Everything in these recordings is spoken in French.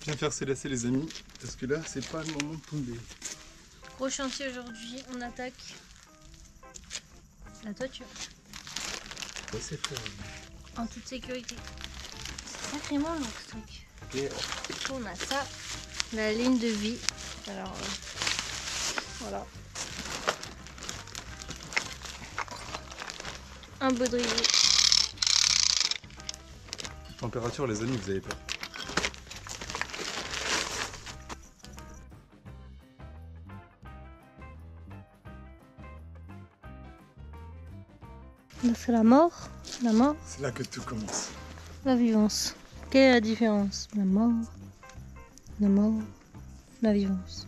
Bien faire ses lacets les amis, parce que là c'est pas le moment de tomber. Gros chantier aujourd'hui, on attaque la toiture. Ouais, c'est fait. En toute sécurité. C'est sacrément long ce truc. Et On a ça, la ligne de vie. Alors voilà. Un baudrier. température les amis, vous avez peur. Là c'est la mort, la mort, C'est là que tout commence. la vivance. Quelle est la différence? La mort, la vivance.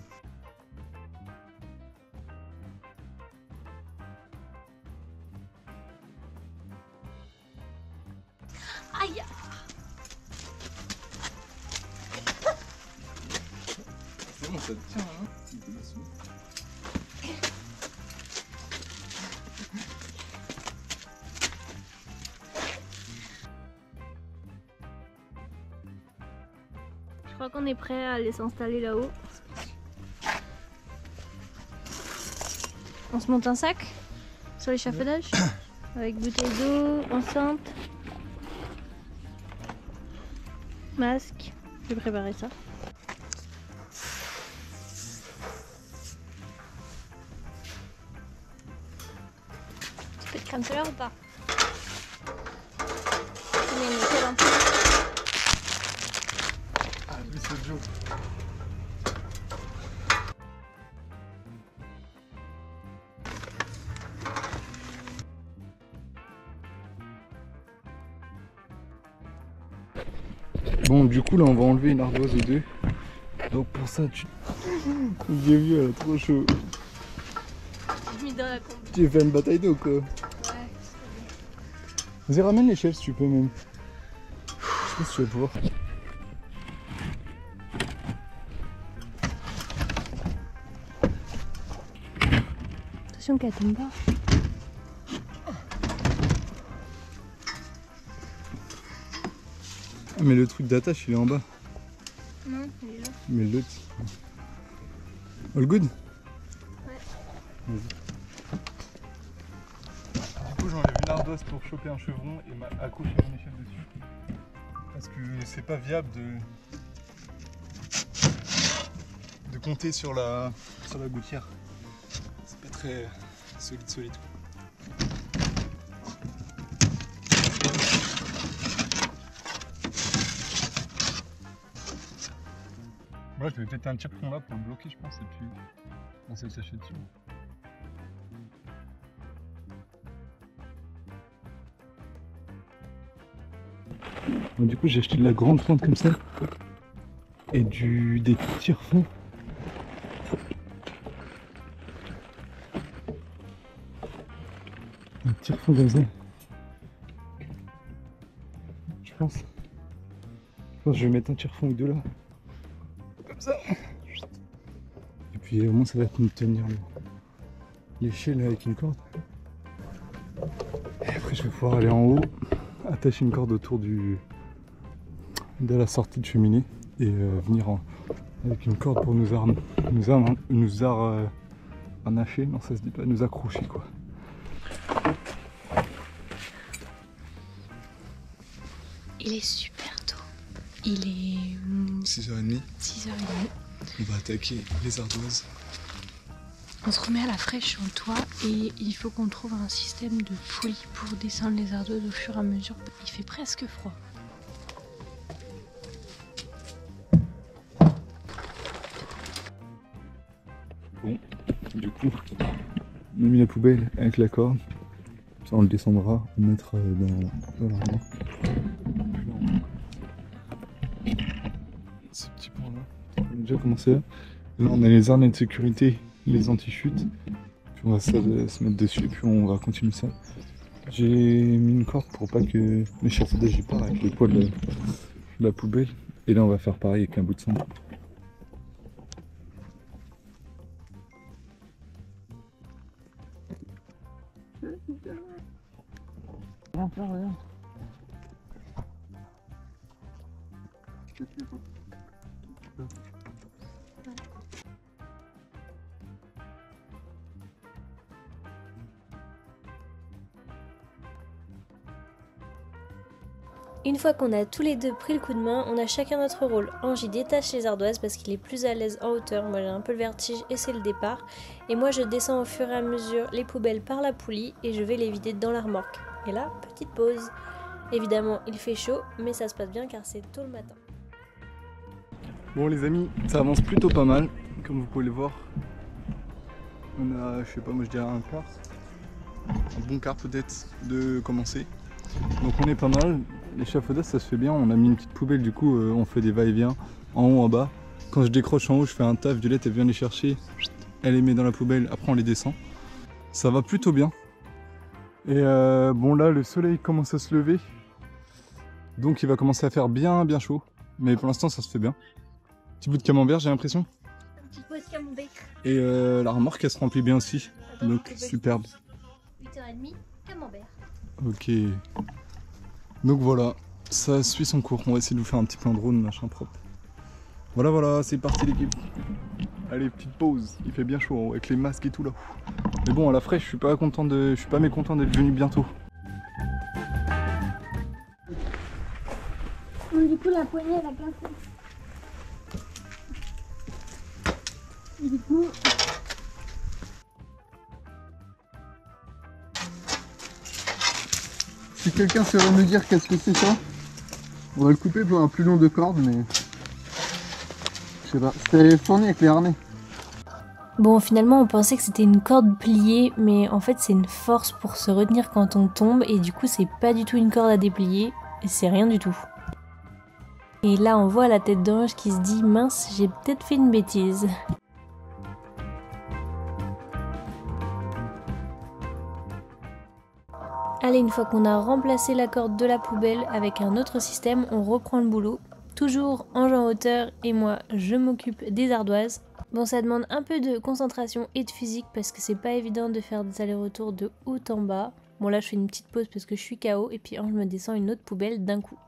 Aïe! C'est bon, ça te tient, hein? Je crois qu'on est prêt à aller s'installer là-haut. On se monte un sac sur l'échafaudage avec bouteille d'eau, enceinte, masque. Je vais préparer ça. Un petit peu de crème solaire ou pas? On est nickel un peu. Ah oui, c'est Joe. Bon, du coup là on va enlever une ardoise ou deux. Donc pour ça j'ai vu, elle a trop chaud. J'ai mis dans la combi. Tu fais une bataille d'eau quoi. Ouais. Vas-y, ramène l'échelle si tu peux même. Je sais pas si tu vas pouvoir. Attention qu'elle tombe pas. Ah, mais le truc d'attache il est en bas. Non, il est là. Mais l'autre. All good? Ouais. Vas-y. Du coup j'enlève une ardoise pour choper un chevron et accrocher mon échelle dessus. Parce que c'est pas viable de compter sur la gouttière. C'est pas très solide. Moi je vais peut-être un tire-fond là pour le bloquer je pense et puis on s'est attaché dessus. Bon, du coup j'ai acheté de la grande fente comme ça et des tire-fonds. Un tire-fond comme ça. Je pense que je vais mettre un tire-fond ou deux là. Comme ça. Et puis au moins ça va me tenir l'échelle avec une corde. Et après je vais pouvoir aller en haut, attacher une corde autour de la sortie de cheminée et venir avec une corde pour nous harnacher, non ça se dit pas, nous accrocher quoi. Il est super tôt. Il est 6h30. 6h30. On va attaquer les ardoises. On se remet à la fraîche sur le toit et il faut qu'on trouve un système de poulie pour descendre les ardoises au fur et à mesure. Il fait presque froid. Bon, du coup, on a mis la poubelle avec la corde. Ça on le descendra, on mettra dans l'armoire. Ce petit point là, on a déjà commencé là. Là on a les harnais de sécurité, les anti-chutes. Puis on va se mettre dessus et puis on va continuer ça. J'ai mis une corde pour pas que l'échafaudage y part avec le poids de la poubelle. Et là on va faire pareil avec un bout de cendre. Une fois qu'on a tous les deux pris le coup de main, on a chacun notre rôle. Ange y détache les ardoises parce qu'il est plus à l'aise en hauteur, moi j'ai un peu le vertige et c'est le départ. Et moi je descends au fur et à mesure les poubelles par la poulie et je vais les vider dans la remorque. Et là, petite pause. Évidemment il fait chaud, mais ça se passe bien car c'est tôt le matin. Bon les amis, ça avance plutôt pas mal, comme vous pouvez le voir. On a, je sais pas, moi je dirais un bon quart peut-être de commencer. Donc on est pas mal. L'échafaudage ça se fait bien, on a mis une petite poubelle, du coup on fait des va-et-vient en haut, en bas. Quand je décroche en haut, je fais un taf, Violette elle vient les chercher, elle les met dans la poubelle, après on les descend. Ça va plutôt bien. Et bon là le soleil commence à se lever, donc il va commencer à faire bien chaud. Mais pour l'instant ça se fait bien. Petit bout de camembert j'ai l'impression. Un petit peu de camembert. Et la remorque elle se remplit bien aussi, donc superbe. 8h30, camembert. Ok. Donc voilà, ça suit son cours. On va essayer de vous faire un petit plan drone, machin propre. Voilà, c'est parti l'équipe. Allez, petite pause. Il fait bien chaud avec les masques et tout là. Mais bon, à la fraîche, je suis pas mécontent d'être venu bientôt. Bon, du coup, la poignée elle a cassé. Et du coup. Si quelqu'un saurait me dire qu'est-ce que c'est ça, on va le couper pour un plus long de corde, mais je sais pas, c'était fourni avec les harnais. Bon, finalement, on pensait que c'était une corde pliée, mais en fait, c'est une force pour se retenir quand on tombe, et du coup, c'est pas du tout une corde à déplier, et c'est rien du tout. Et là, on voit la tête d'Ange qui se dit « Mince, j'ai peut-être fait une bêtise ». Allez, une fois qu'on a remplacé la corde de la poubelle avec un autre système, on reprend le boulot. Toujours Ange en hauteur et moi, je m'occupe des ardoises. Bon, ça demande un peu de concentration et de physique parce que c'est pas évident de faire des allers-retours de haut en bas. Bon, là, je fais une petite pause parce que je suis KO et puis Ange me descend une autre poubelle d'un coup.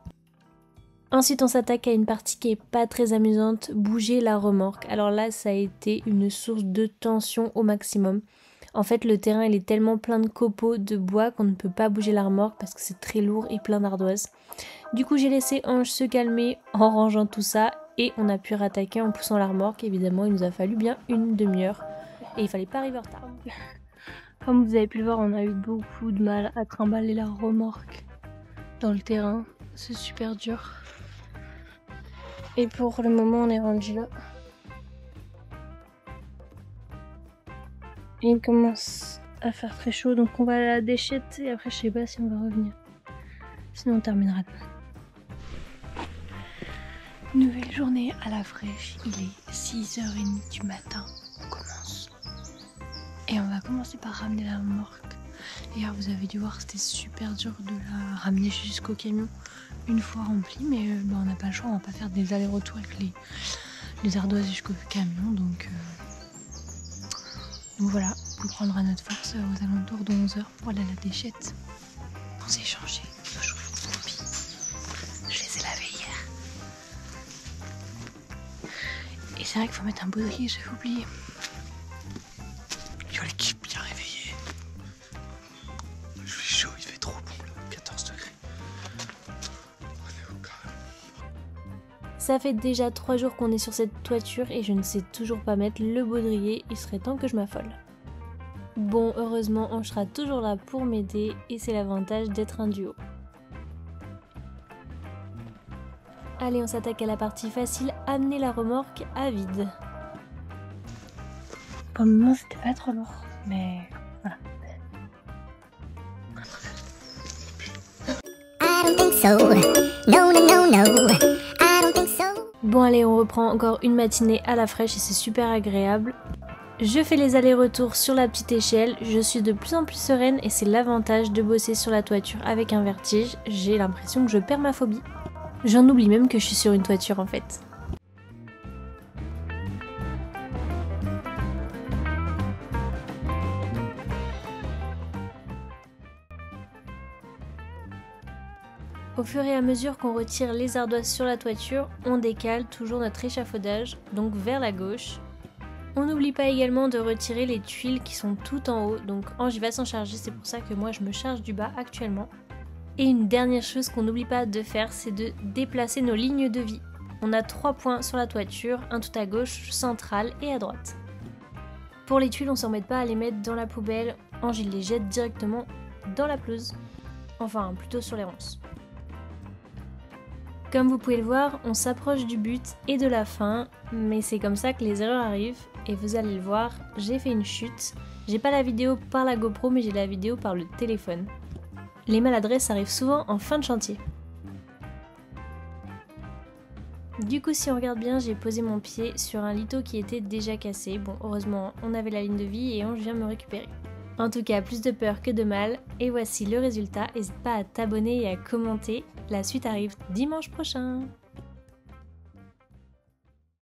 Ensuite, on s'attaque à une partie qui est pas très amusante, bouger la remorque. Alors là, ça a été une source de tension au maximum. En fait, le terrain il est tellement plein de copeaux de bois qu'on ne peut pas bouger la remorque parce que c'est très lourd et plein d'ardoises. Du coup, j'ai laissé Ange se calmer en rangeant tout ça et on a pu rattaquer en poussant la remorque. Évidemment, il nous a fallu bien une demi-heure et il fallait pas arriver en retard. Comme vous avez pu le voir, on a eu beaucoup de mal à trimballer la remorque dans le terrain. C'est super dur. Et pour le moment, on est rendu là. Et il commence à faire très chaud, donc on va à la déchette et après je sais pas si on va revenir. Sinon on terminera demain. Nouvelle journée à la fraîche, il est 6h30 du matin, on commence. Et on va commencer par ramener la remorque. Hier vous avez dû voir, c'était super dur de la ramener jusqu'au camion une fois remplie, mais on n'a pas le choix, on va pas faire des allers-retours avec les ardoises jusqu'au camion, donc voilà, on prendra notre force aux alentours de 11h pour aller à la déchette. On s'est changé nos chaussures de combi. Je les ai lavées hier. Et c'est vrai qu'il faut mettre un baudrier, j'avais oublié. Yo l'équipe bien réveillée. Il fait chaud, il fait trop bon là, 14 degrés. On est au calme. Ça fait déjà 3 jours qu'on est sur cette toiture et je ne sais toujours pas mettre le baudrier, il serait temps que je m'affole. Bon, heureusement, Ange sera toujours là pour m'aider et c'est l'avantage d'être un duo. Allez, on s'attaque à la partie facile, amener la remorque à vide. Pour le moment, c'était pas trop lourd, mais voilà. Bon allez, on reprend encore une matinée à la fraîche et c'est super agréable. Je fais les allers-retours sur la petite échelle, je suis de plus en plus sereine et c'est l'avantage de bosser sur la toiture avec un vertige. J'ai l'impression que je perds ma phobie. J'en oublie même que je suis sur une toiture en fait. Au fur et à mesure qu'on retire les ardoises sur la toiture, on décale toujours notre échafaudage, donc vers la gauche. On n'oublie pas également de retirer les tuiles qui sont tout en haut, donc Ange va s'en charger, c'est pour ça que moi je me charge du bas actuellement. Et une dernière chose qu'on n'oublie pas de faire, c'est de déplacer nos lignes de vie. On a 3 points sur la toiture, un tout à gauche, central et à droite. Pour les tuiles, on s'embête pas à les mettre dans la poubelle, Ange il les jette directement dans la pelouse. Enfin, plutôt sur les ronces. Comme vous pouvez le voir, on s'approche du but et de la fin, mais c'est comme ça que les erreurs arrivent, et vous allez le voir, j'ai fait une chute. J'ai pas la vidéo par la GoPro, mais j'ai la vidéo par le téléphone. Les maladresses arrivent souvent en fin de chantier. Du coup, si on regarde bien, j'ai posé mon pied sur un litho qui était déjà cassé. Bon, heureusement, on avait la ligne de vie et Ange vient me récupérer. En tout cas, plus de peur que de mal. Et voici le résultat. N'hésite pas à t'abonner et à commenter. La suite arrive dimanche prochain.